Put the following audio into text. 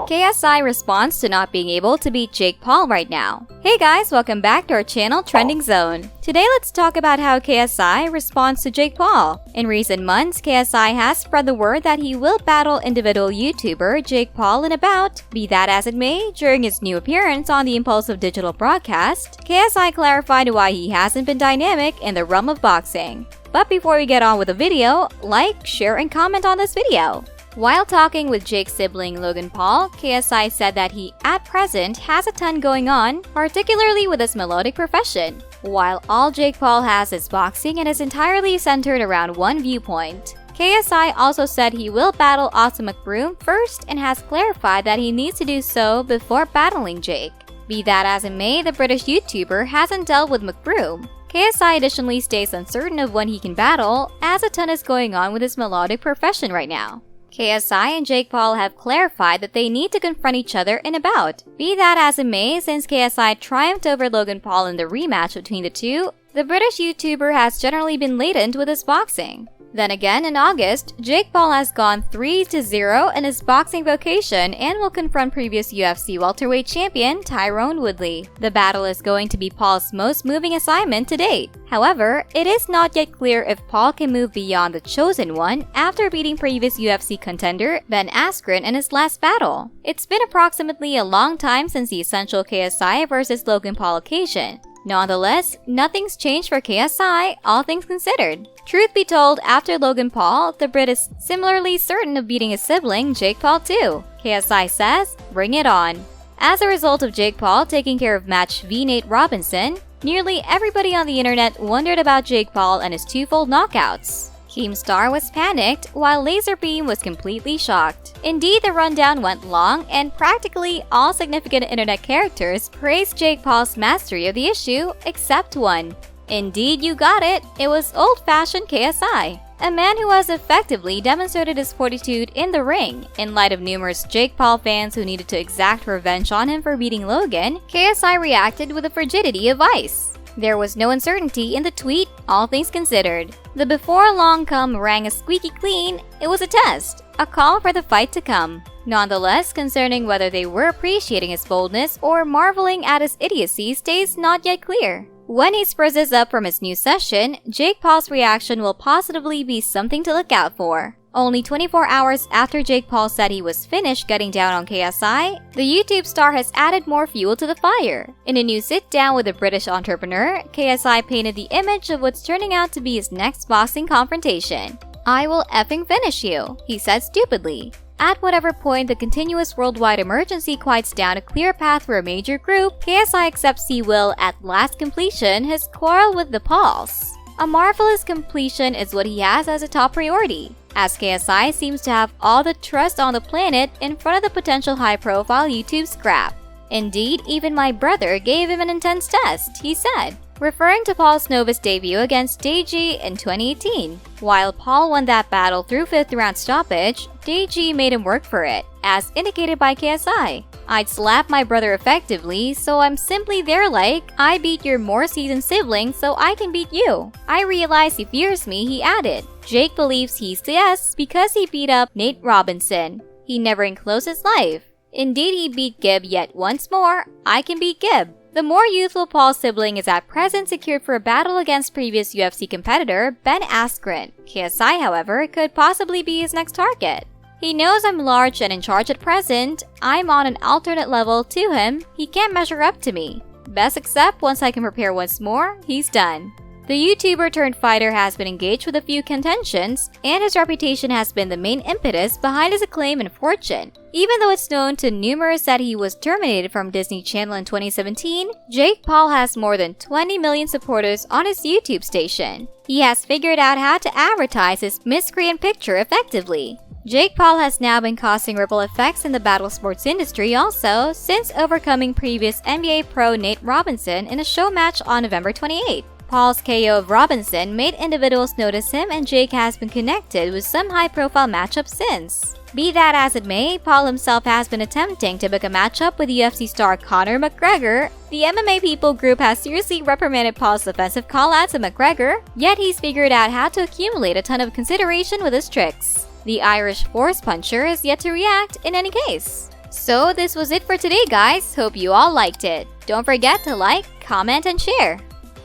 KSI responds to not being able to beat Jake Paul right now. Hey guys, welcome back to our channel Trending Zone. Today let's talk about how KSI responds to Jake Paul. In recent months, KSI has spread the word that he will battle individual YouTuber Jake Paul in a bout. Be that as it may, during his new appearance on the Impulsive Digital broadcast, KSI clarified why he hasn't been dynamic in the realm of boxing. But before we get on with the video, like, share, and comment on this video. While talking with Jake's sibling Logan Paul, KSI said that he, at present, has a ton going on, particularly with his melodic profession. While all Jake Paul has is boxing and is entirely centered around one viewpoint. KSI also said he will battle Austin McBroom first and has clarified that he needs to do so before battling Jake. Be that as it may, the British YouTuber hasn't dealt with McBroom. KSI additionally stays uncertain of when he can battle, as a ton is going on with his melodic profession right now. KSI and Jake Paul have clarified that they need to confront each other in a bout. Be that as it may, since KSI triumphed over Logan Paul in the rematch between the two, the British YouTuber has generally been latent with his boxing. Then again, in August, Jake Paul has gone 3-0 in his boxing vocation and will confront previous UFC welterweight champion Tyrone Woodley. The battle is going to be Paul's most moving assignment to date. However, it is not yet clear if Paul can move beyond the chosen one after beating previous UFC contender Ben Askren in his last battle. It's been approximately a long time since the essential KSI vs Logan Paul occasion. Nonetheless, nothing's changed for KSI, all things considered. Truth be told, after Logan Paul, the Brit is similarly certain of beating his sibling Jake Paul too. KSI says, bring it on. As a result of Jake Paul taking care of match v Nate Robinson, nearly everybody on the internet wondered about Jake Paul and his twofold knockouts. Keemstar was panicked, while Laserbeam was completely shocked. Indeed, the rundown went long, and practically all significant internet characters praised Jake Paul's mastery of the issue, except one. Indeed, you got it, it was old-fashioned KSI. A man who has effectively demonstrated his fortitude in the ring. In light of numerous Jake Paul fans who needed to exact revenge on him for beating Logan, KSI reacted with the frigidity of ice. There was no uncertainty in the tweet, all things considered. The before long come rang a squeaky clean, it was a test, a call for the fight to come. Nonetheless, concerning whether they were appreciating his boldness or marveling at his idiocy stays not yet clear. When he spruces up from his new session, Jake Paul's reaction will positively be something to look out for. Only 24 hours after Jake Paul said he was finished getting down on KSI, the YouTube star has added more fuel to the fire. In a new sit-down with a British entrepreneur, KSI painted the image of what's turning out to be his next boxing confrontation. "I will effing finish you," he said stupidly. At whatever point the continuous worldwide emergency quiets down a clear path for a major group, KSI accepts he will, at last completion, his quarrel with the Pauls. A marvelous completion is what he has as a top priority, as KSI seems to have all the trust on the planet in front of the potential high-profile YouTube scrap. Indeed, even my brother gave him an intense test, he said, referring to Paul's novice debut against Deji in 2018. While Paul won that battle through 5th round stoppage, Deji made him work for it, as indicated by KSI. "I'd slap my brother effectively, so I'm simply there like, I beat your more seasoned sibling so I can beat you. I realize he fears me," he added. Jake believes he's the S because he beat up Nate Robinson. He never enclosed his life. Indeed, he beat Gib yet once more. I can beat Gib. The more youthful Paul sibling is at present secured for a battle against previous UFC competitor Ben Askren. KSI, however, could possibly be his next target. He knows I'm large and in charge at present. I'm on an alternate level to him. He can't measure up to me. Best except once I can prepare once more, he's done. The YouTuber turned fighter has been engaged with a few contentions, and his reputation has been the main impetus behind his acclaim and fortune. Even though it's known to numerous that he was terminated from Disney Channel in 2017, Jake Paul has more than 20 million supporters on his YouTube station. He has figured out how to advertise his miscreant picture effectively. Jake Paul has now been causing ripple effects in the battle sports industry also, since overcoming previous NBA pro Nate Robinson in a show match on November 28. Paul's KO of Robinson made individuals notice him, and Jake has been connected with some high-profile matchups since. Be that as it may, Paul himself has been attempting to book a matchup with UFC star Conor McGregor. The MMA People group has seriously reprimanded Paul's offensive call-outs of McGregor, yet he's figured out how to accumulate a ton of consideration with his tricks. The Irish force puncher is yet to react in any case. So this was it for today, guys. Hope you all liked it. Don't forget to like, comment, and share.